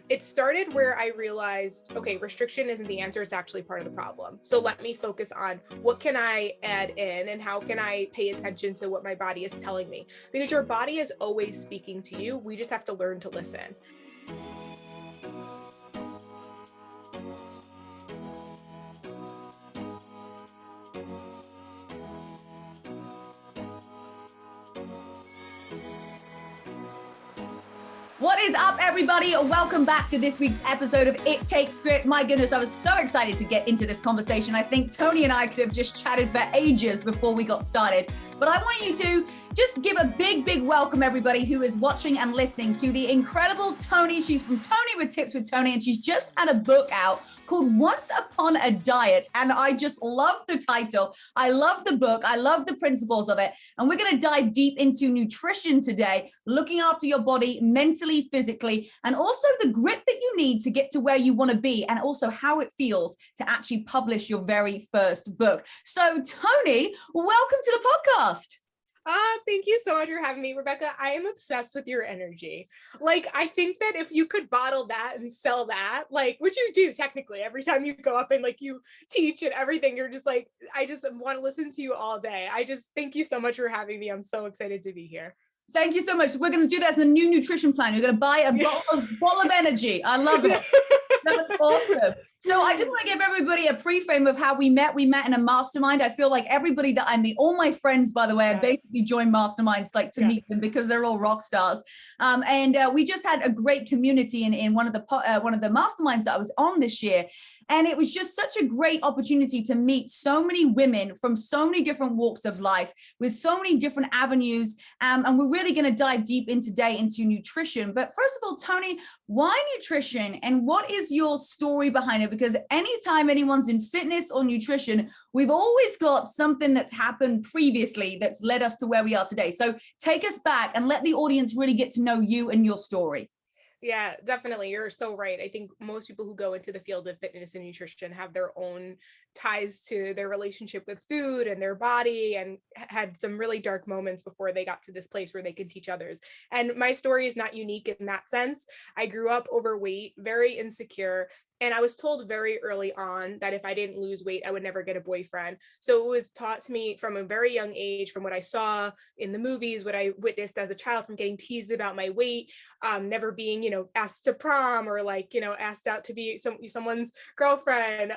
It started where I realized, okay, restriction isn't the answer, it's actually part of the problem. So let me focus on what can I add in and how can I pay attention to what my body is telling me? Because your body is always speaking to you. We just have to learn to listen. What is up, everybody? Welcome back to this week's episode of It Takes Grit. My goodness, I was so excited to get into this conversation. I think Toni and I could have just chatted for ages before we got started. But I want you to just give a big welcome, everybody who is watching and listening, to the incredible Toni. She's from Toni with Tips with Toni, and she's just had a book out called Once Upon a Diet. And I just love the title. I love the book. I love the principles of it. And we're going to dive deep into nutrition today, looking after your body mentally, physically, and also the grit that you need to get to where you want to be, and also how it feels to actually publish your very first book. So Toni, welcome to the podcast. Thank you so much for having me, Rebecca. I am obsessed with your energy. Like, I think that if you could bottle that and sell that, like, which you do technically every time you go up and like you teach and everything, you're just like, I just want to listen to you all day. I just thank you so much for having me. I'm so excited to be here. Thank you so much. We're going to do that as the new nutrition plan. You're going to buy a bottle of energy. I love it. That's awesome. So I just want to give everybody a pre-frame of how we met. We met in a mastermind. I feel like everybody that I meet, all my friends, by the way, I basically joined masterminds like to meet them because they're all rock stars. And we just had a great community in one of the masterminds that I was on this year. And it was just such a great opportunity to meet so many women from so many different walks of life with so many different avenues. And we're really going to dive deep in today into nutrition. But first of all, Toni, why nutrition and what is your story behind it? Because anytime anyone's in fitness or nutrition, we've always got something that's happened previously that's led us to where we are today. So take us back and let the audience really get to know you and your story. Yeah, definitely. You're so right. I think most people who go into the field of fitness and nutrition have their own ties to their relationship with food and their body, and had some really dark moments before they got to this place where they can teach others. And my story is not unique in that sense. I grew up overweight, very insecure, and I was told very early on that if I didn't lose weight, I would never get a boyfriend. So it was taught to me from a very young age, from what I saw in the movies, what I witnessed as a child, from getting teased about my weight, never being, asked to prom or asked out to be someone's girlfriend.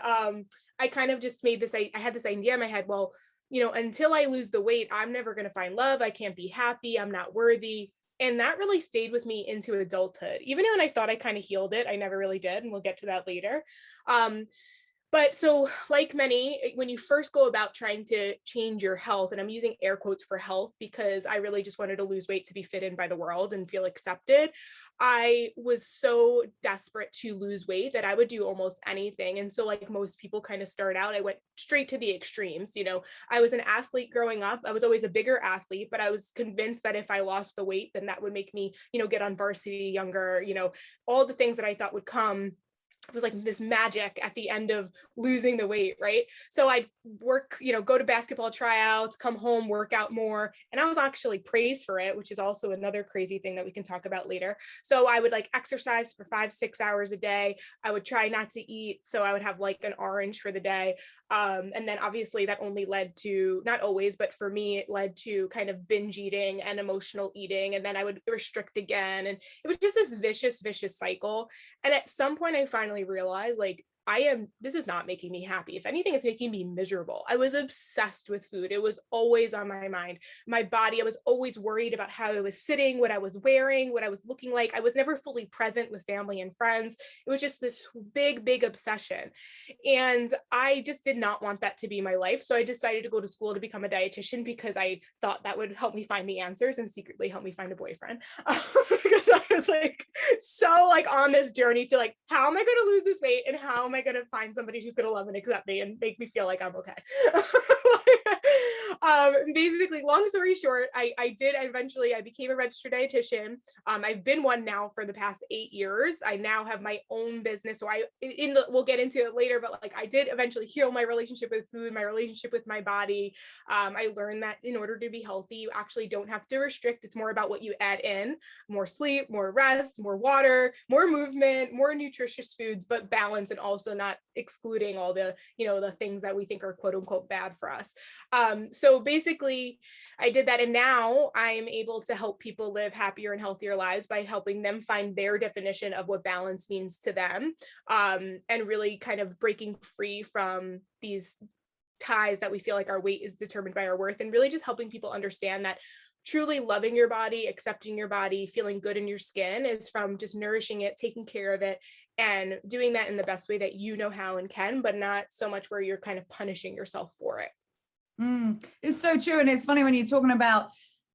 I kind of just I had this idea in my head, well, until I lose the weight, I'm never going to find love. I can't be happy. I'm not worthy. And that really stayed with me into adulthood. Even when I thought I kind of healed it, I never really did. And we'll get to that later. But so like many, when you first go about trying to change your health, and I'm using air quotes for health because I really just wanted to lose weight to be fit in by the world and feel accepted. I was so desperate to lose weight that I would do almost anything. And so like most people kind of start out, I went straight to the extremes. I was an athlete growing up. I was always a bigger athlete, but I was convinced that if I lost the weight, then that would make me, get on varsity younger, all the things that I thought would come. It was like this magic at the end of losing the weight, right? So I'd work, go to basketball tryouts, come home, work out more. And I was actually praised for it, which is also another crazy thing that we can talk about later. So I would like exercise for 5-6 hours a day. I would try not to eat. So I would have like an orange for the day. And then obviously that only led to, not always, but for me, it led to kind of binge eating and emotional eating. And then I would restrict again. And it was just this vicious cycle. And at some point I finally realized, like, this is not making me happy. If anything, it's making me miserable. I was obsessed with food. It was always on my mind. My body, I was always worried about how I was sitting, what I was wearing, what I was looking like. I was never fully present with family and friends. It was just this big obsession. And I just did not want that to be my life. So I decided to go to school to become a dietitian because I thought that would help me find the answers and secretly help me find a boyfriend. Because I was like, so like on this journey to like, how am I going to lose this weight and how am I going to find somebody who's going to love and accept me and make me feel like I'm okay. Basically, long story short, I became a registered dietitian. I've been one now for the past 8 years. I now have my own business. So we'll get into it later, but like I did eventually heal my relationship with food, my relationship with my body. I learned that in order to be healthy, you actually don't have to restrict. It's more about what you add in: more sleep, more rest, more water, more movement, more nutritious foods, but balance, and also not excluding all the, the things that we think are quote unquote bad for us. So basically I did that. And now I'm able to help people live happier and healthier lives by helping them find their definition of what balance means to them. And really kind of breaking free from these ties that we feel like our weight is determined by our worth, and really just helping people understand that truly loving your body, accepting your body, feeling good in your skin is from just nourishing it, taking care of it, and doing that in the best way that you know how and can, but not so much where you're kind of punishing yourself for it. It's so true. And it's funny when you're talking about,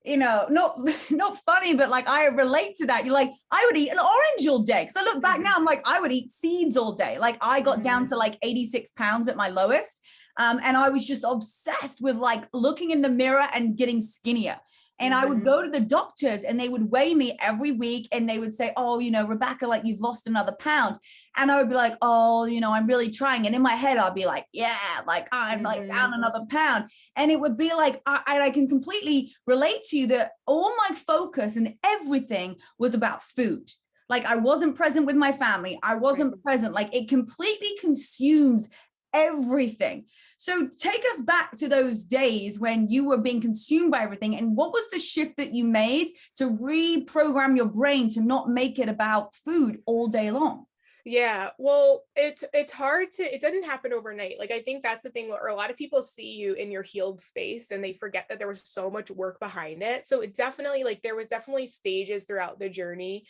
not funny, but like I relate to that. You're like, I would eat an orange all day. Cause I look back now, I'm like, I would eat seeds all day. Like I got down to like 86 pounds at my lowest. And I was just obsessed with like looking in the mirror and getting skinnier. And I would go to the doctors and they would weigh me every week and they would say, oh, Rebecca, like you've lost another pound. And I would be like, oh, I'm really trying. And in my head, I'd be like, yeah, like I'm like down another pound. And it would be like, I can completely relate to you that all my focus and everything was about food. Like I wasn't present with my family. I wasn't present. Like it completely consumes everything. So take us back to those days when you were being consumed by everything. And what was the shift that you made to reprogram your brain to not make it about food all day long? Yeah, well, it's hard it doesn't happen overnight. Like I think that's the thing where a lot of people see you in your healed space and they forget that there was so much work behind it. So it definitely, like there was definitely stages throughout the journey.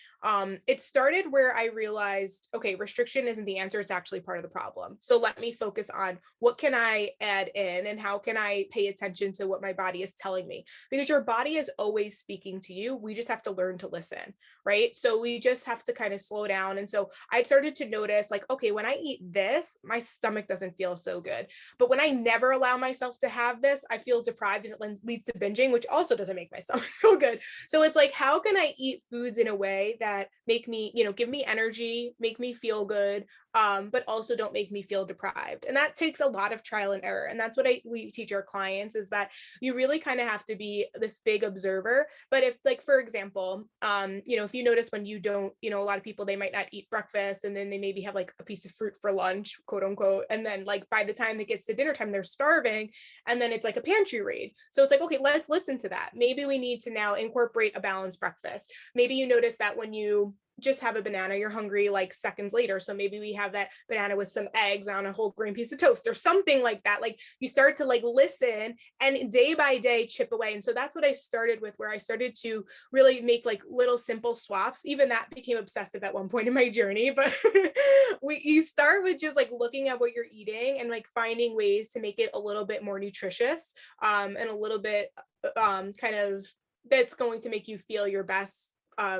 It started where I realized, okay, restriction isn't the answer, it's actually part of the problem. So let me focus on what can I add in and how can I pay attention to what my body is telling me? Because your body is always speaking to you. We just have to learn to listen, right? So we just have to kind of slow down. And so I started to notice like, okay, when I eat this, my stomach doesn't feel so good. But when I never allow myself to have this, I feel deprived and it leads to binging, which also doesn't make my stomach feel good. So it's like, how can I eat foods in a way that make me, give me energy, make me feel good, but also don't make me feel deprived? And that takes a lot of trial and error. And that's what we teach our clients, is that you really kind of have to be this big observer. But if like, for example, if you notice when you don't, a lot of people, they might not eat breakfast and then they maybe have like a piece of fruit for lunch, quote unquote. And then like by the time it gets to dinner time, they're starving. And then it's like a pantry raid. So it's like, okay, let's listen to that. Maybe we need to now incorporate a balanced breakfast. Maybe you notice that when you just have a banana, you're hungry like seconds later. So maybe we have that banana with some eggs on a whole grain piece of toast or something like that. Like you start to like listen and day by day chip away. And so that's what I started with, where I started to really make like little simple swaps. Even that became obsessive at one point in my journey, but you start with just like looking at what you're eating and like finding ways to make it a little bit more nutritious, and a little bit kind of that's going to make you feel your best,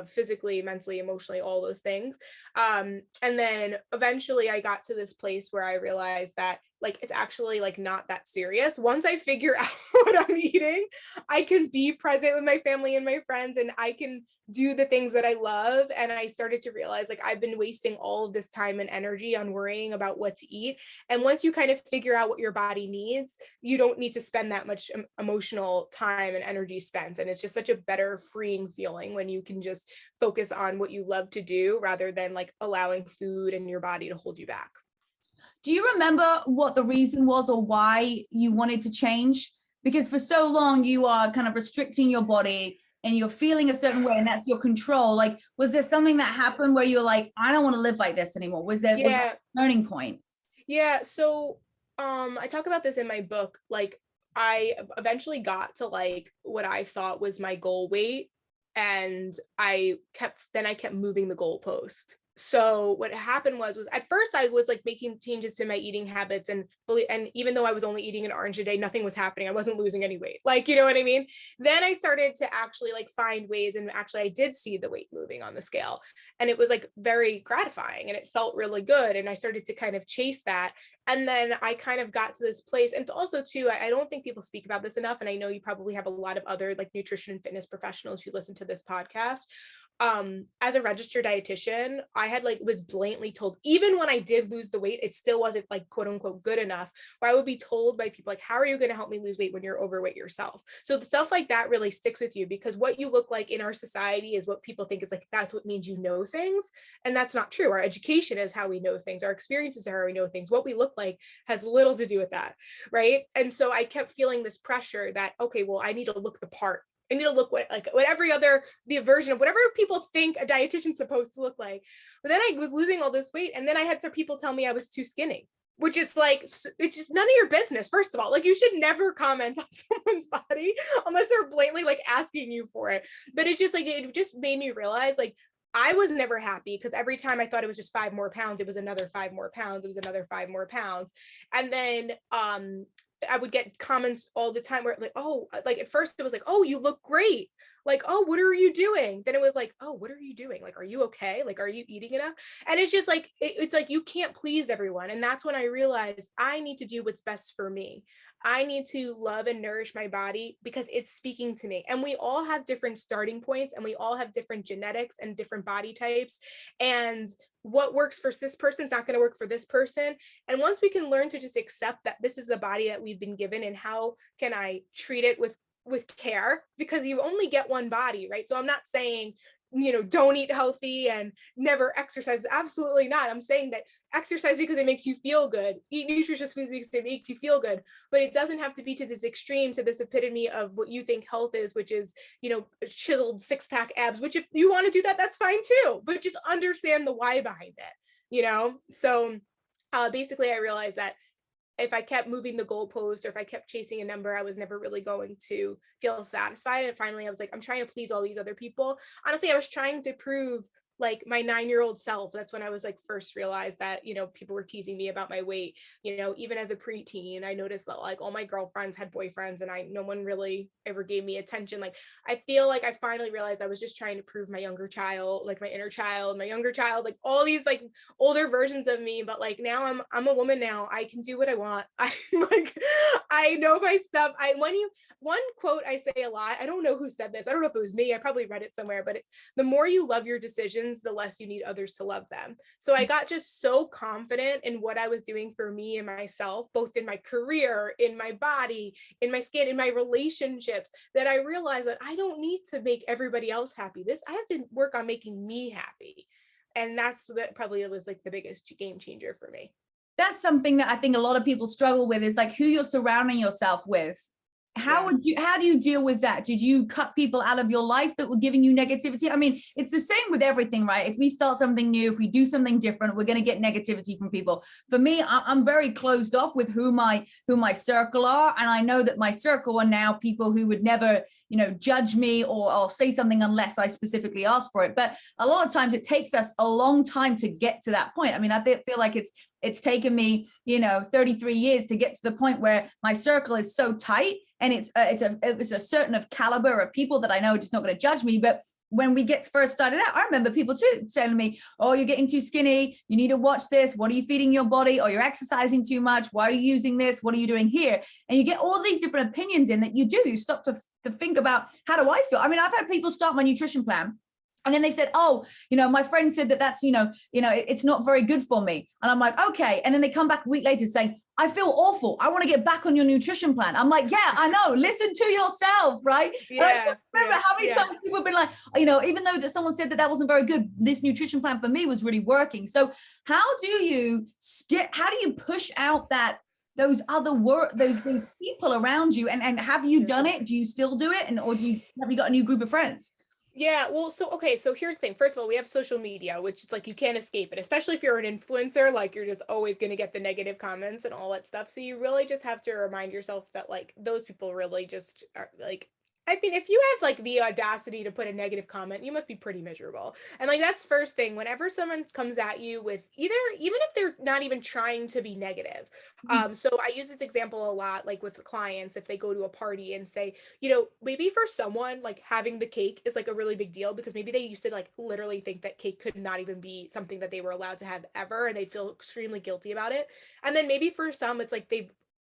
physically, mentally, emotionally, all those things. And then eventually I got to this place where I realized that like it's actually like not that serious. Once I figure out what I'm eating, I can be present with my family and my friends, and I can do the things that I love. And I started to realize like I've been wasting all of this time and energy on worrying about what to eat. And once you kind of figure out what your body needs, you don't need to spend that much emotional time and energy spent. And it's just such a better, freeing feeling when you can just focus on what you love to do rather than like allowing food and your body to hold you back. Do you remember what the reason was or why you wanted to change? Because for so long you are kind of restricting your body and you're feeling a certain way and that's your control. Like, was there something that happened where you're like, I don't want to live like this anymore? Was that a turning point? Yeah. So I talk about this in my book. Like I eventually got to like what I thought was my goal weight. And I kept moving the goalpost. So what happened was at first I was like making changes to my eating habits, and even though I was only eating an orange a day, nothing was happening. I wasn't losing any weight. Like, you know what I mean? Then I started to actually like find ways, and actually I did see the weight moving on the scale, and it was like very gratifying and it felt really good. And I started to kind of chase that. And then I kind of got to this place. And also too, I don't think people speak about this enough. And I know you probably have a lot of other like nutrition and fitness professionals who listen to this podcast. As a registered dietitian, I had like was blatantly told, even when I did lose the weight, it still wasn't like quote unquote good enough, where I would be told by people like, how are you going to help me lose weight when you're overweight yourself? So the stuff like that really sticks with you, because what you look like in our society is what people think is like, that's what means you know things. And that's not true. Our education is how we know things. Our experiences are how we know things. What we look like has little to do with that. Right. And so I kept feeling this pressure that, okay, well, I need to look the part. I need to look what every other, the version of whatever people think a dietitian's supposed to look like. But then I was losing all this weight, and then I had some people tell me I was too skinny, which is like, it's just none of your business. First of all, like you should never comment on someone's body unless they're blatantly like asking you for it. But it just made me realize like I was never happy, because every time I thought it was just 5 more pounds, it was another 5 more pounds. It was another 5 more pounds. And then I would get comments all the time where like, oh, like at first it was like, oh, you look great. Like, oh, what are you doing? Then it was like, oh, what are you doing? Like, are you okay? Like, are you eating enough? And it's just like, it's like, you can't please everyone. And that's when I realized I need to do what's best for me. I need to love and nourish my body because it's speaking to me. And we all have different starting points, and we all have different genetics and different body types. And what works for this person is not going to work for this person. And once we can learn to just accept that this is the body that we've been given, and how can I treat it with care, because you only get one body, right? So I'm not saying, don't eat healthy and never exercise. Absolutely not. I'm saying that exercise because it makes you feel good. Eat nutritious foods because it makes you feel good. But it doesn't have to be to this extreme, to this epitome of what you think health is, which is, chiseled 6-pack abs, which if you want to do that, that's fine too. But just understand the why behind it, So basically I realized that if I kept moving the goalpost, or if I kept chasing a number, I was never really going to feel satisfied. And finally I was like, I'm trying to please all these other people. Honestly, I was trying to prove like my 9-year-old self. That's when I was like first realized that, people were teasing me about my weight. Even as a preteen, I noticed that like all my girlfriends had boyfriends, and no one really ever gave me attention. Like, I feel like I finally realized I was just trying to prove my younger child, like my inner child, my younger child, like all these like older versions of me. But like now I'm a woman now. I can do what I want. I know my stuff. One quote I say a lot, I don't know who said this. I don't know if it was me. I probably read it somewhere, but the more you love your decisions, the less you need others to love them. So I got just so confident in what I was doing for me and myself, both in my career, in my body, in my skin, in my relationships, that I realized that I don't need to make everybody else happy. I have to work on making me happy. And that probably was like the biggest game changer for me. That's something that I think a lot of people struggle with, is like who you're surrounding yourself with. How do you deal with that? Did you cut people out of your life that were giving you negativity? I mean, it's the same with everything, right? If we start something new, if we do something different, we're going to get negativity from people. For me, I'm very closed off with who my circle are. And I know that my circle are now people who would never, judge me or say something unless I specifically ask for it. But a lot of times it takes us a long time to get to that point. I mean, I feel like it's taken me, 33 years to get to the point where my circle is so tight, and it's a certain of caliber of people that I know are just not going to judge me. But when we first started out, I remember people too saying to me, oh, you're getting too skinny. You need to watch this. What are you feeding your body? Or you're exercising too much. Why are you using this? What are you doing here? And you get all these different opinions in that you stop to think about, how do I feel? I mean, I've had people start my nutrition plan, and then they've said, oh, my friend said that's, it's not very good for me. And I'm like, okay. And then they come back a week later saying, I feel awful. I want to get back on your nutrition plan. I'm like, yeah, I know. Listen to yourself, right? Yeah. Remember how many times people have been like, even though that someone said that wasn't very good, this nutrition plan for me was really working. So how do you push out those people around you? And have you done it? Do you still do it? Or have you got a new group of friends? Yeah, well, so here's the thing. First of all, we have social media, which is like you can't escape it, especially if you're an influencer. Like, you're just always going to get the negative comments and all that stuff. So you really just have to remind yourself that like those people really just are like I mean, if you have like the audacity to put a negative comment, you must be pretty miserable. And like that's first thing, whenever someone comes at you with either, even if they're not even trying to be negative. So I use this example a lot, like with clients, if they go to a party and say, maybe for someone like having the cake is like a really big deal because maybe they used to like literally think that cake could not even be something that they were allowed to have ever, and they'd feel extremely guilty about it. And then maybe for some, it's like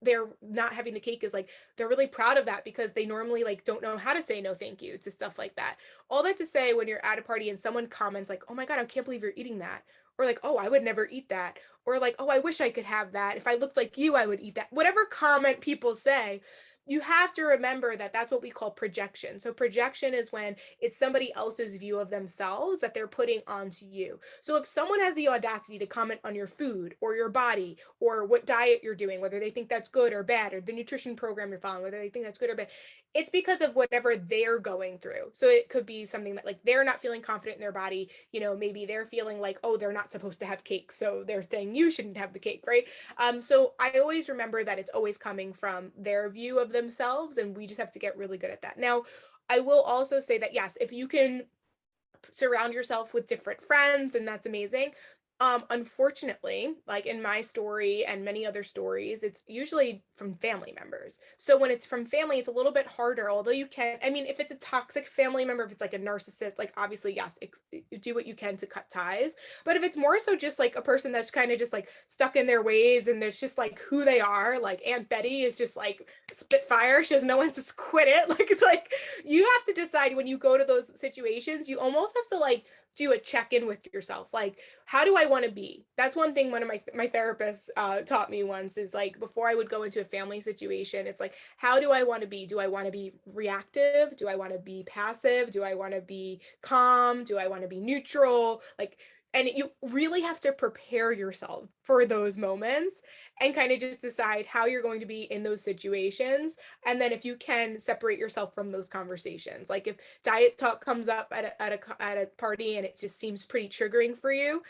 they're not having the cake is like they're really proud of that because they normally like don't know how to say no thank you to stuff like that. All that to say, when you're at a party and someone comments like, oh my god, I can't believe you're eating that, or like, oh, I would never eat that, or like, oh, I wish I could have that, if I looked like you I would eat that, whatever comment people say, you have to remember that that's what we call projection. So projection is when it's somebody else's view of themselves that they're putting onto you. So if someone has the audacity to comment on your food or your body or what diet you're doing, whether they think that's good or bad, or the nutrition program you're following, whether they think that's good or bad, it's because of whatever they're going through. So it could be something that like they're not feeling confident in their body. Maybe they're feeling like, oh, they're not supposed to have cake, so they're saying you shouldn't have the cake, right? So I always remember that it's always coming from their view of themselves, and we just have to get really good at that. Now, I will also say that yes, if you can surround yourself with different friends, and that's amazing. Unfortunately, like in my story and many other stories, it's usually from family members. So when it's from family, it's a little bit harder, although you can, I mean, if it's a toxic family member, if it's like a narcissist, like obviously, yes, do what you can to cut ties. But if it's more so just like a person that's kind of just like stuck in their ways and there's just like who they are, like Aunt Betty is just like spitfire, she has no one to quit it. Like it's like you have to decide when you go to those situations, you almost have to like do a check-in with yourself. Like, how do I want to be? That's one thing one of my therapists taught me once, is like, before I would go into a family situation, it's like, how do I want to be? Do I want to be reactive? Do I want to be passive? Do I want to be calm? Do I want to be neutral? Like, and you really have to prepare yourself for those moments and kind of just decide how you're going to be in those situations. And then if you can separate yourself from those conversations, like if diet talk comes up at a party and it just seems pretty triggering for you,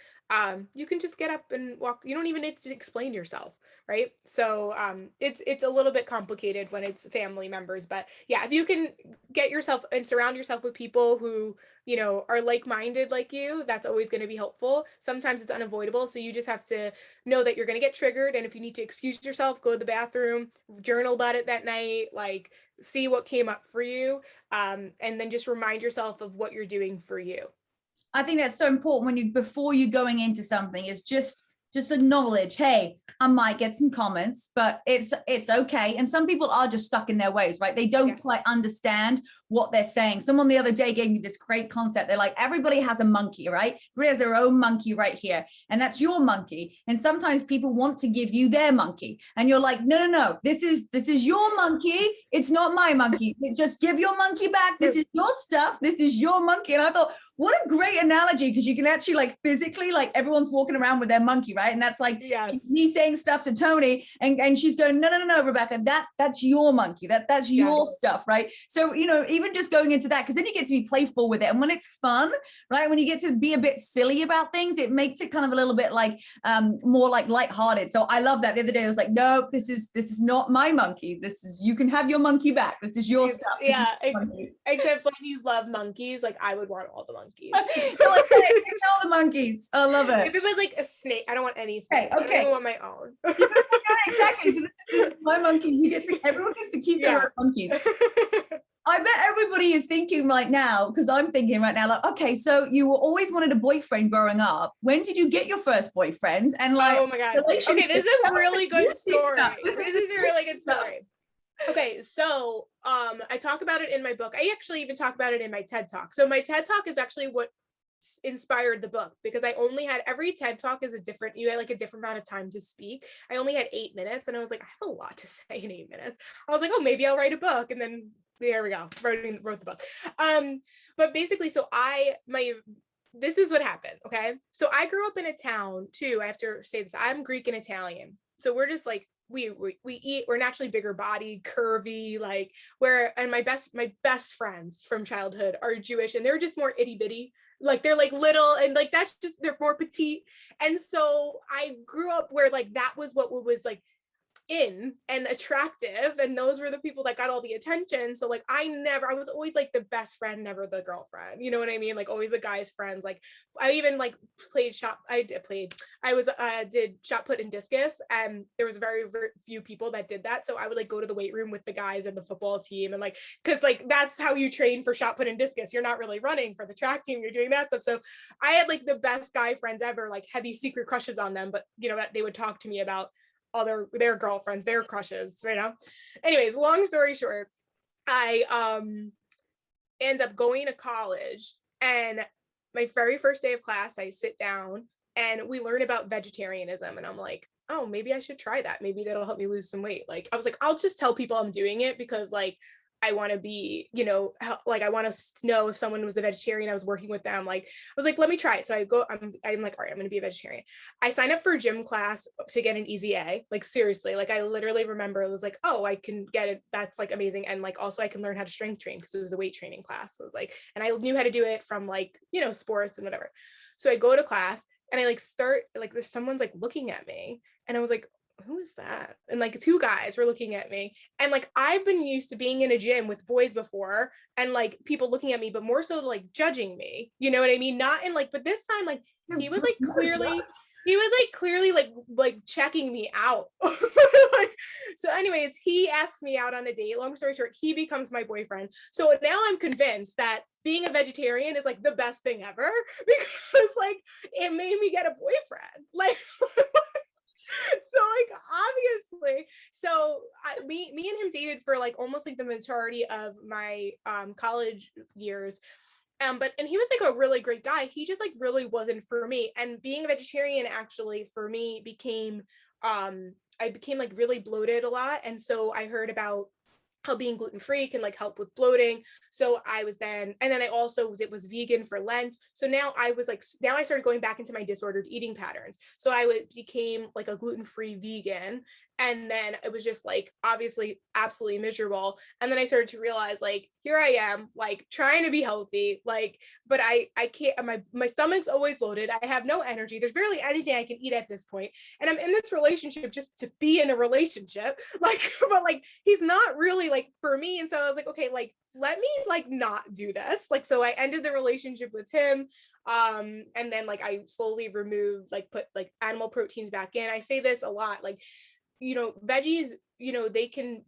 you can just get up and walk. You don't even need to explain yourself, right? So it's a little bit complicated when it's family members, but yeah, if you can get yourself and surround yourself with people who are like-minded like you, that's always going to be helpful. Sometimes it's unavoidable, so you just have to know that you're going to get triggered, and if you need to excuse yourself, go to the bathroom, journal about it that night, like see what came up for you, and then just remind yourself of what you're doing for you. I think that's so important when before you going into something, is just acknowledge, hey, I might get some comments, but it's okay. And some people are just stuck in their ways, right? They don't quite understand what they're saying. Someone the other day gave me this great concept. They're like, everybody has a monkey, right? Everybody has their own monkey right here. And that's your monkey. And sometimes people want to give you their monkey. And you're like, no, this is your monkey. It's not my monkey. Just give your monkey back. This is your stuff. This is your monkey. And I thought, what a great analogy, because you can actually like physically, like everyone's walking around with their monkey, right? And that's like me saying stuff to Toni, and she's going, no, Rebecca, that's your monkey, that's your stuff, right? So even just going into that, because then you get to be playful with it, and when it's fun, right, when you get to be a bit silly about things, it makes it kind of a little bit like more like lighthearted. So I love that. The other day I was like, no, this is not my monkey. This is, you can have your monkey back. This is your stuff. Yeah, except when you love monkeys, like I would want all the monkeys. So like, hey, all the monkeys. I love it. If it was like a snake, I don't want any snakes. Okay. I don't want my own. Exactly. So this is my monkey. Everyone gets to keep their own monkeys. I bet everybody is thinking right now, because I'm thinking right now, like, okay, so you always wanted a boyfriend growing up. When did you get your first boyfriend? And like, oh my god. Okay, this is a really good story. This is a really good story. Okay, so I talk about it in my book. I actually even talk about it in my TED Talk. So my TED Talk is actually what inspired the book, because I only had, every TED Talk is you had like a different amount of time to speak. I only had 8 minutes, and I was like, I have a lot to say in 8 minutes. I was like, oh, maybe I'll write a book, and then there we go, wrote the book. But basically, so this is what happened. Okay, so I grew up in a town too. I have to say this. I'm Greek and Italian, so we're just like, we eat, we're naturally bigger bodied, curvy, like and my best friends from childhood are Jewish, and they're just more itty bitty, like they're like little, and like that's just, they're more petite. And so I grew up where like that was what was like in and attractive, and those were the people that got all the attention. So like I was always like the best friend, never the girlfriend, you know what I mean, like always the guy's friends. Like I even like did shot put and discus, and there was very, very few people that did that, so I would like go to the weight room with the guys and the football team, and like because like that's how you train for shot put and discus, you're not really running for the track team, you're doing that stuff. So I had like the best guy friends ever, like had these secret crushes on them, but you know that they would talk to me about all their girlfriends, their crushes, right now. Anyways, long story short, I end up going to college, and my very first day of class, I sit down and we learn about vegetarianism, and I'm like, oh, maybe I should try that. Maybe that'll help me lose some weight. Like I was like, I'll just tell people I'm doing it because like I want to be, you know, like I want to know if someone was a vegetarian. I was working with them. Like I was like, let me try it. So I'm like, all right, I'm going to be a vegetarian. I signed up for a gym class to get an easy A. Like seriously, like I literally remember it was like, oh, I can get it. That's like amazing. And like also I can learn how to strength train because it was a weight training class. So it was like, and I knew how to do it from like, you know, sports and whatever. So I go to class and I like start like this, someone's like looking at me, and I was like, who is that? And like two guys were looking at me, and like I've been used to being in a gym with boys before and like people looking at me, but more so like judging me, you know what I mean? Not in like, but this time like he was clearly like checking me out. Like, so anyways, he asked me out on a date. Long story short, he becomes my boyfriend. So now I'm convinced that being a vegetarian is like the best thing ever because like it made me get a boyfriend. Like so like obviously, so me and him dated for like almost like the majority of my college years. And he was like a really great guy. He just like really wasn't for me. And being a vegetarian actually for me became I became like really bloated a lot. And so I heard about how being gluten-free can like help with bloating. So I was then, and then I also was vegan for Lent. So now I was like, now I started going back into my disordered eating patterns. So became like a gluten-free vegan. And then it was just like, obviously absolutely miserable. And then I started to realize like, here I am, like trying to be healthy, like, but I can't, my stomach's always bloated. I have no energy. There's barely anything I can eat at this point. And I'm in this relationship just to be in a relationship. Like, but like, he's not really like for me. And so I was like, okay, like, let me like not do this. Like, so I ended the relationship with him. And then like I slowly removed, like put like animal proteins back in. I say this a lot, like, you know, veggies, you know, they can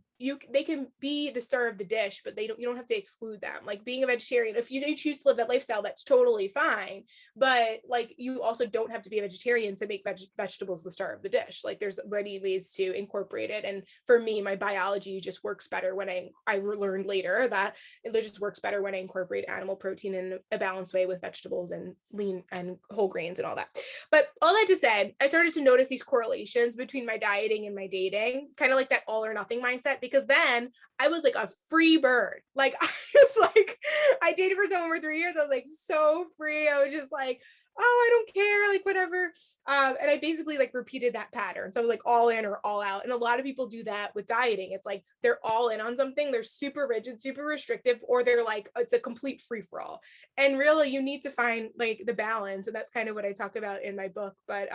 be the star of the dish, but you don't have to exclude them. Like being a vegetarian, if you choose to live that lifestyle, that's totally fine. But like you also don't have to be a vegetarian to make vegetables the star of the dish. Like there's many ways to incorporate it. And for me, my biology just works better when I learned later that it just works better when I incorporate animal protein in a balanced way with vegetables and lean and whole grains and all that. But all that to say, I started to notice these correlations between my dieting and my dating, kind of like that all or nothing mindset, because then I was like a free bird. Like I was like, I dated for someone for 3 years. I was like so free. I was just like, oh, I don't care, like whatever. And I basically like repeated that pattern. So I was like all in or all out. And a lot of people do that with dieting. It's like they're all in on something. They're super rigid, super restrictive, or they're like, it's a complete free for all. And really you need to find like the balance. And that's kind of what I talk about in my book. But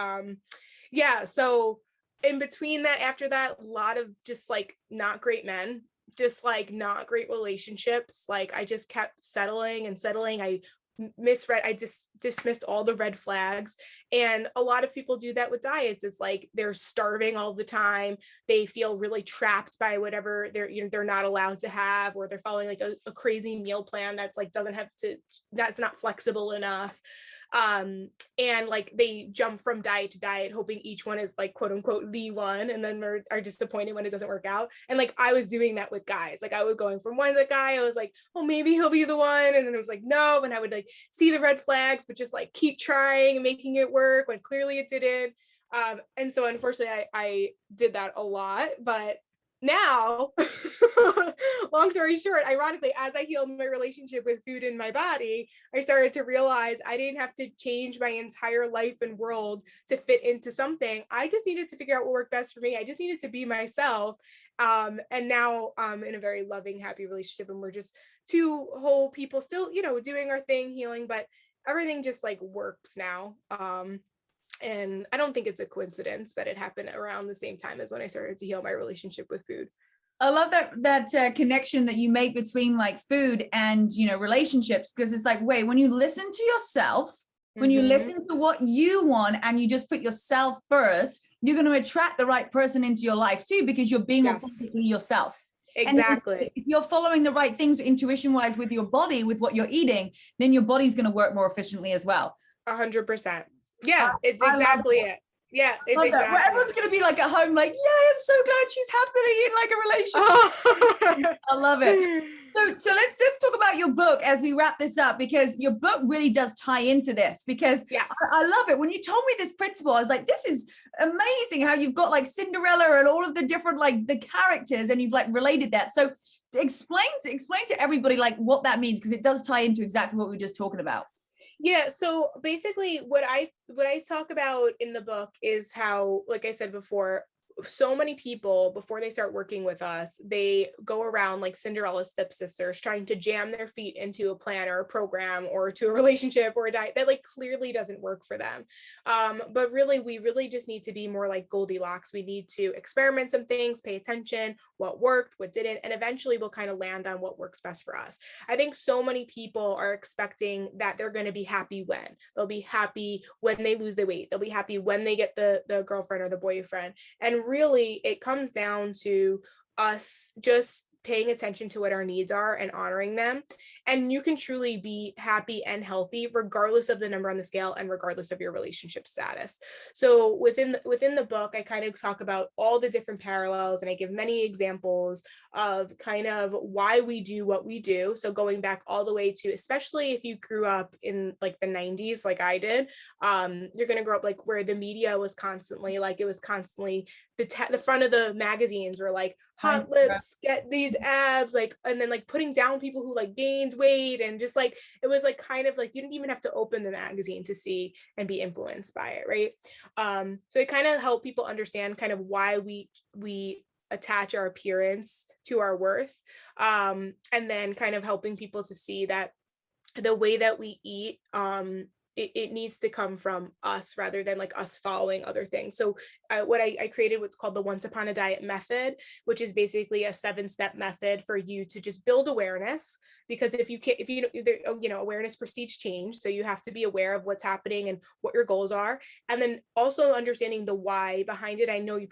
yeah, so in between that, after that, a lot of just like not great men, just like not great relationships. Like I just kept settling and settling. I dismissed all the red flags. And a lot of people do that with diets. It's like they're starving all the time. They feel really trapped by whatever they're not allowed to have, or they're following like a crazy meal plan that's like that's not flexible enough. And like they jump from diet to diet, hoping each one is like quote unquote the one, and then are disappointed when it doesn't work out. And like I was doing that with guys. Like I was going from one guy, I was like, oh, maybe he'll be the one, and then it was like no, and I would like see the red flags, but just like keep trying and making it work when clearly it didn't. And so unfortunately I did that a lot. But now, long story short, ironically, as I healed my relationship with food and my body, I started to realize I didn't have to change my entire life and world to fit into something. I just needed to figure out what worked best for me. I just needed to be myself. And now I'm in a very loving, happy relationship, and we're just two whole people still, you know, doing our thing, healing, but everything just like works now. And I don't think it's a coincidence that it happened around the same time as when I started to heal my relationship with food. I love that connection that you make between like food and, you know, relationships, because it's like, wait, when you listen to yourself, when you listen to what you want and you just put yourself first, you're going to attract the right person into your life too, because you're being authentically yourself. Exactly. And if you're following the right things intuition wise with your body, with what you're eating, then your body's going to work more efficiently as well. 100%. Yeah, it's exactly it. Yeah, it's exactly. Where everyone's going to be like at home, like, yeah, I'm so glad she's happily in like a relationship. I love it. So let's talk about your book as we wrap this up, because your book really does tie into this, because I love it. When you told me this principle, I was like, this is amazing how you've got like Cinderella and all of the different, like the characters, and you've like related that. So explain to everybody like what that means, because it does tie into exactly what we were just talking about. Yeah. So basically what I talk about in the book is how, like I said before, so many people, before they start working with us, they go around like Cinderella stepsisters trying to jam their feet into a plan or a program or to a relationship or a diet that like clearly doesn't work for them. But really, we really just need to be more like Goldilocks. We need to experiment some things, pay attention, what worked, what didn't, and eventually we'll kind of land on what works best for us. I think so many people are expecting that they're going to be happy when they'll be happy when they lose the weight. They'll be happy when they get the girlfriend or the boyfriend. And really, it comes down to us just paying attention to what our needs are and honoring them. And you can truly be happy and healthy regardless of the number on the scale and regardless of your relationship status. So within the book, I kind of talk about all the different parallels, and I give many examples of kind of why we do what we do. So going back all the way to, especially if you grew up in like the 90s, like I did, you're going to grow up like where the media was constantly like, it was constantly the front of the magazines were like hot lips, get these abs, like, and then like putting down people who like gained weight, and just like it was like kind of like you didn't even have to open the magazine to see and be influenced by it, right? So it kind of helped people understand kind of why we attach our appearance to our worth, and then kind of helping people to see that the way that we eat, it needs to come from us rather than like us following other things. So I created what's called the Once Upon a Diet method, which is basically a 7-step method for you to just build awareness. Because if you know, awareness precedes change. So you have to be aware of what's happening and what your goals are. And then also understanding the why behind it. I know you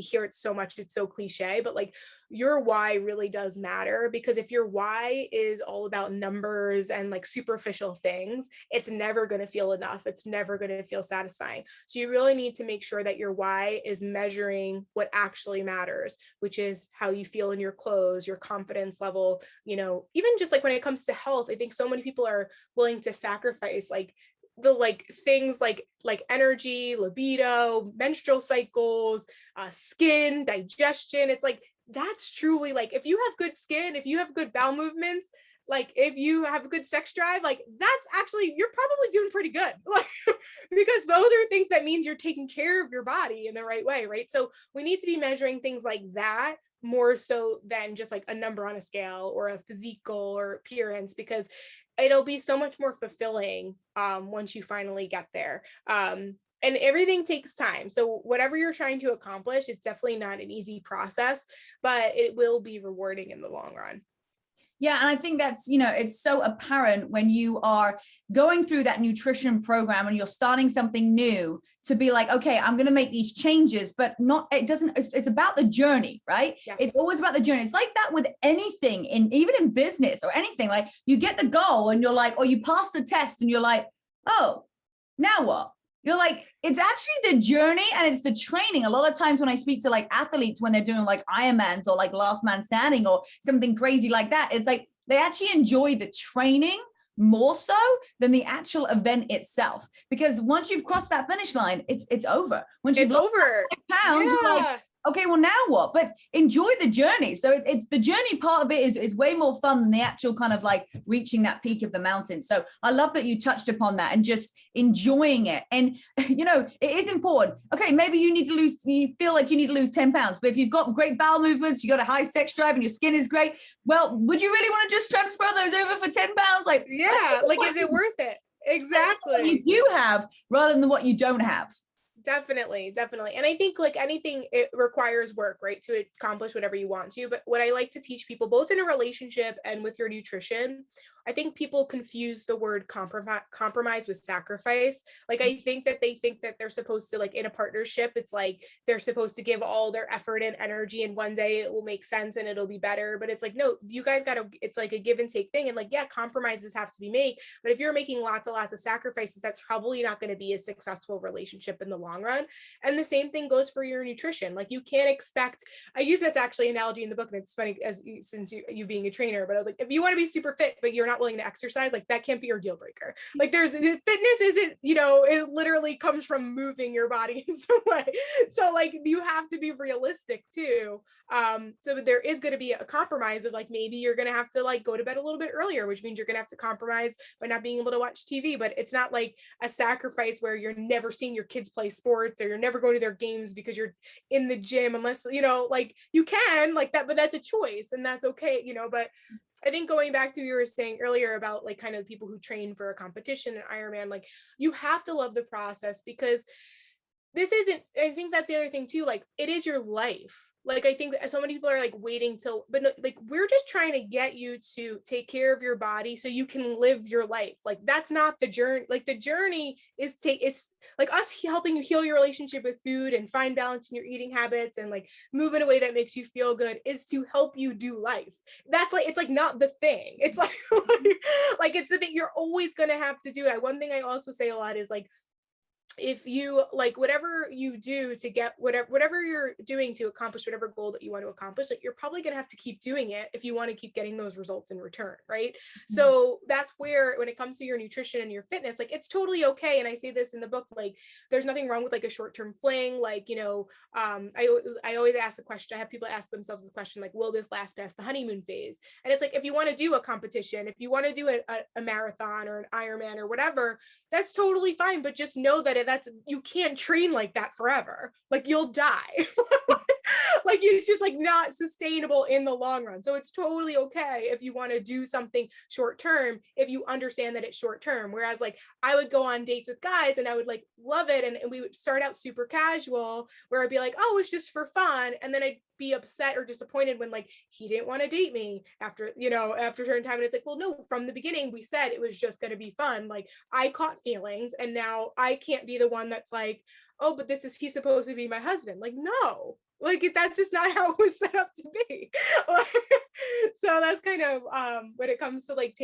hear it so much, it's so cliche, but like your why really does matter, because if your why is all about numbers and like superficial things, it's never going to feel enough. It's never going to feel satisfying. So you really need to make sure that your why is measuring what actually matters, which is how you feel in your clothes, your confidence level, you know, even just like when it comes to health. I think so many people are willing to sacrifice like the like things like energy, libido, menstrual cycles, skin, digestion. It's like, that's truly like, if you have good skin, if you have good bowel movements, like if you have a good sex drive, like that's actually, you're probably doing pretty good. Like, because those are things that means you're taking care of your body in the right way, right? So we need to be measuring things like that more so than just like a number on a scale or a physique goal or appearance, because it'll be so much more fulfilling once you finally get there. And everything takes time. So whatever you're trying to accomplish, it's definitely not an easy process, but it will be rewarding in the long run. Yeah. And I think that's, you know, it's so apparent when you are going through that nutrition program and you're starting something new to be like, okay, I'm going to make these changes, but it's about the journey, right? Yes. It's always about the journey. It's like that with anything, even in business or anything. Like you get the goal and you're like, or you pass the test and you're like, oh, now what? You're like, it's actually the journey and it's the training. A lot of times when I speak to like athletes, when they're doing like Ironmans or like last man standing or something crazy like that, it's like they actually enjoy the training more so than the actual event itself. Because once you've crossed that finish line, it's over. Once you've lost 5 pounds, you're like, okay, well now what? But enjoy the journey. So it's the journey part of it is way more fun than the actual kind of like reaching that peak of the mountain. So I love that you touched upon that and just enjoying it. And, you know, it is important. Okay, maybe you feel like you need to lose 10 pounds, but if you've got great bowel movements, you got a high sex drive and your skin is great, well, would you really want to just transfer those over for 10 pounds? Like, yeah, like, is it worth it? Exactly. You do have rather than what you don't have. Definitely. And I think like anything, it requires work, right, to accomplish whatever you want to. But what I like to teach people, both in a relationship and with your nutrition, I think people confuse the word compromise with sacrifice. Like, I think that they think that they're supposed to, like in a partnership, it's like they're supposed to give all their effort and energy, and one day it will make sense and it'll be better. But it's like, no, you guys gotta, it's like a give and take thing. And like, yeah, compromises have to be made. But if you're making lots of sacrifices, that's probably not going to be a successful relationship in the long run. And the same thing goes for your nutrition. Like, you can't expect, I use this actually analogy in the book, and it's funny since you being a trainer, but I was like, if you want to be super fit but you're not willing to exercise, like that can't be your deal breaker. Like, there's fitness isn't, it literally comes from moving your body in some way. So like, you have to be realistic too. So there is going to be a compromise of like, maybe you're going to have to like go to bed a little bit earlier, which means you're going to have to compromise by not being able to watch TV. But it's not like a sacrifice where you're never seeing your kids play sports, or you're never going to their games because you're in the gym, unless, like you can like that, but that's a choice and that's okay, But I think going back to what you were saying earlier about like kind of people who train for a competition and Ironman, like you have to love the process, because this isn't, I think that's the other thing too, like it is your life. Like, I think so many people are like waiting till, but no, like we're just trying to get you to take care of your body so you can live your life. Like, that's not the journey. Like, the journey is like us helping you heal your relationship with food and find balance in your eating habits and like move in a way that makes you feel good, is to help you do life. That's like, it's like not the thing. It's like, like it's the thing you're always going to have to do. One thing I also say a lot is like, if you like whatever you do to get whatever you're doing to accomplish whatever goal that you want to accomplish, like you're probably going to have to keep doing it if you want to keep getting those results in return, right? Mm-hmm. So that's where, when it comes to your nutrition and your fitness, like it's totally okay. And I say this in the book, like there's nothing wrong with like a short-term fling, like I always ask the question, I have people ask themselves this question, like, will this last past the honeymoon phase? And it's like, if you want to do a competition, if you want to do a marathon or an Ironman or whatever, that's totally fine. But just know that you can't train like that forever. Like, you'll die. Like, it's just like not sustainable in the long run. So it's totally okay if you want to do something short term, if you understand that it's short term. Whereas like I would go on dates with guys and I would like love it, and we would start out super casual, where I'd be like, oh, it's just for fun, and then I'd be upset or disappointed when like he didn't want to date me after a certain time. And it's like, well, no, from the beginning we said it was just going to be fun. Like, I caught feelings, and now I can't be the one that's like, oh, but he's supposed to be my husband. Like, no, like that's just not how it was set up to be. So that's kind of when it comes to like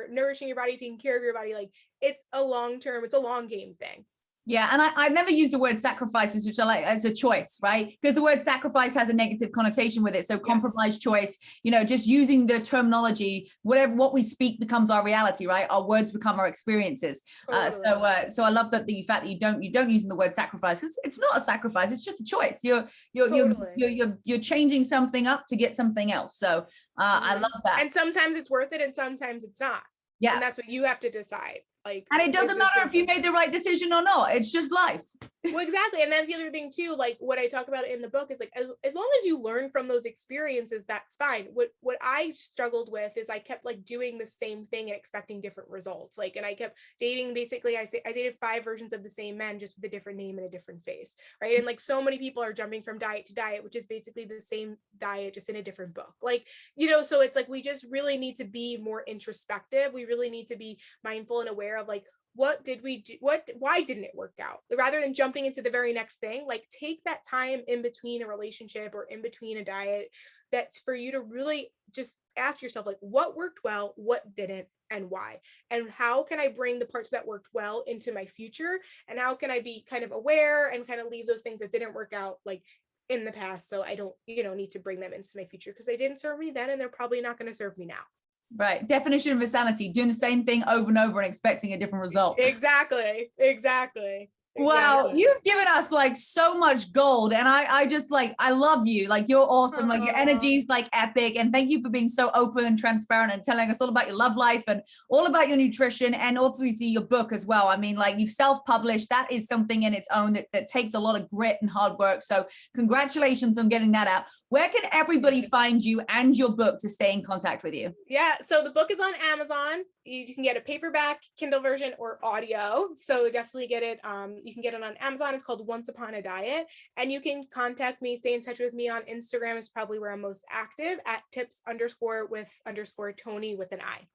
nourishing your body, taking care of your body, like it's a long game thing. Yeah. And I've never used the word sacrifices, which I like as a choice, right? Because the word sacrifice has a negative connotation with it. So compromise, choice, just using the terminology, what we speak becomes our reality, right? Our words become our experiences. Totally. So I love that the fact that you don't using the word sacrifice. It's not a sacrifice. It's just a choice. You're changing something up to get something else. So I love that. And sometimes it's worth it and sometimes it's not. Yeah. And that's what you have to decide. Like, and it doesn't matter if you made the right decision or not. It's just life. Well, exactly. And that's the other thing too. Like what I talk about in the book is like, as long as you learn from those experiences, that's fine. What I struggled with is I kept like doing the same thing and expecting different results. Like, and I kept dating, basically I dated 5 versions of the same men, just with a different name and a different face. Right. And like so many people are jumping from diet to diet, which is basically the same diet, just in a different book. Like, so it's like, we just really need to be more introspective. We really need to be mindful and aware of like, what did we do? Why didn't it work out? Rather than jumping into the very next thing, like take that time in between a relationship or in between a diet, that's for you to really just ask yourself, like, what worked well, what didn't, and why? And how can I bring the parts that worked well into my future? And how can I be kind of aware and kind of leave those things that didn't work out, like in the past, so I don't, need to bring them into my future, because they didn't serve me then and they're probably not going to serve me now. Right. Definition of insanity, doing the same thing over and over and expecting a different result. Exactly. Wow, you've given us like so much gold, and I just like, I love you. Like, you're awesome. Like, your energy is like epic, and thank you for being so open and transparent and telling us all about your love life and all about your nutrition, and also you see your book as well. I mean, like, you've self-published. That is something in its own that takes a lot of grit and hard work. So congratulations on getting that out. Where can everybody find you and your book to stay in contact with you? Yeah, so the book is on Amazon. you can get a paperback, Kindle version, or audio. So definitely get it. You can get it on Amazon. It's called Once Upon a Diet. And you can contact me, stay in touch with me on Instagram is probably where I'm most active, at tips_with_Toni with an I.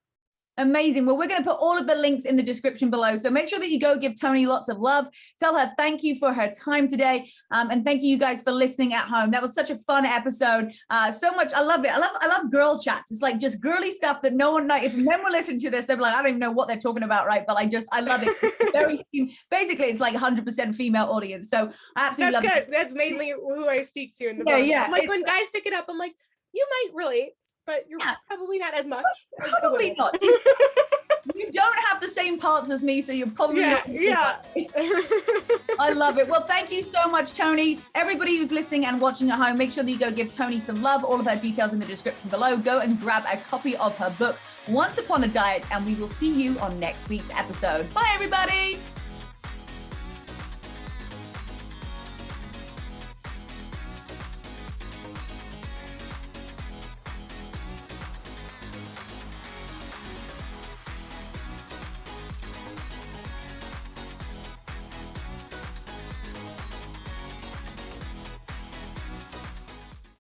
Amazing. Well, we're going to put all of the links in the description below. So make sure that you go give Toni lots of love. Tell her thank you for her time today. And thank you guys for listening at home. That was such a fun episode. So much. I love it. I love girl chats. It's like just girly stuff that no one, like if men were listening to this, they'd be like, I don't even know what they're talking about. Right. But I love it. Basically, it's like 100% female audience. So I absolutely love it. That's mainly who I speak to in the book. Yeah. I'm like, when guys pick it up, I'm like, you might relate, but you're probably not as much. Probably not. You don't have the same parts as me, so you're probably not. I love it. Well, thank you so much, Toni. Everybody who's listening and watching at home, make sure that you go give Toni some love. All of her details in the description below. Go and grab a copy of her book, Once Upon a Diet, and we will see you on next week's episode. Bye, everybody.